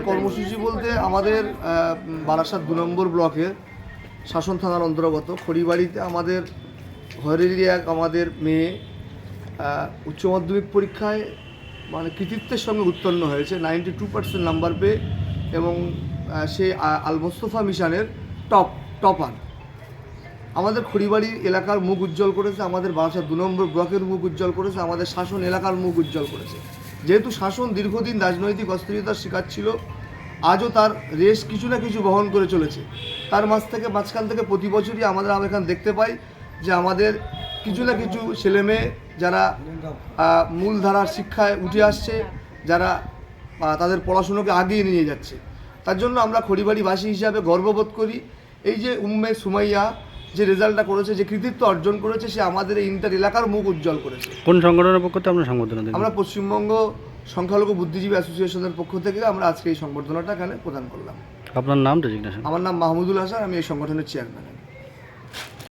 কর্মসূচি বলতে আমাদের বারাসাত 2 নম্বর ব্লকের শাসন থানার অন্তর্গত খড়িবাড়িতে আমাদের ঘরেরই আমাদের মেয়ে উচ্চ মাধ্যমিক পরীক্ষায় মানে কৃতিত্বের সঙ্গে উত্তীর্ণ হয়েছে, 92% নাম্বার পেয়ে, এবং সে আল মোস্তফা মিশনের টপার। আমাদের খড়িবাড়ি এলাকার মুখ উজ্জ্বল করেছে, আমাদের বারাসাত 2 নম্বর ব্লকের মুখ উজ্জ্বল করেছে, আমাদের শাসন এলাকার মুখ উজ্জ্বল করেছে। যেহেতু শাসন দীর্ঘদিন রাজনৈতিক অস্থিরতার শিকার ছিল, আজও তার রেশ কিছু না কিছু বহন করে চলেছে। তার মাঝখান থেকে প্রতি বছরই আমরা এখানে দেখতে পাই যে আমাদের কিছু না কিছু ছেলেমেয়ে যারা মূলধারার শিক্ষায় উঠে আসছে, যারা তাদের পড়াশুনোকে আগিয়ে নিয়ে যাচ্ছে। তার জন্য আমরা খড়িবাড়িবাসী হিসাবে গর্ববোধ করি। এই যে উম্মে সুমাইয়া যে রেজাল্টটা করেছে, যে কৃতিত্ব অর্জন করেছে, সে আমাদের এই ইন্টার এলাকার মুখ উজ্জ্বল করেছে। কোন সংগঠনের পক্ষ থেকে আমরা সংবর্ধনা দিই? আমরা পশ্চিমবঙ্গ সংখ্যালঘু বুদ্ধিজীবী অ্যাসোসিয়েশনের পক্ষ থেকে আমরা আজকে এই সংবর্ধনাটা এখানে প্রদান করলাম। আপনার নামটা জিজ্ঞাসা? আমার নাম মাহমুদুল হাসান, আমি এই সংগঠনের চেয়ারম্যান।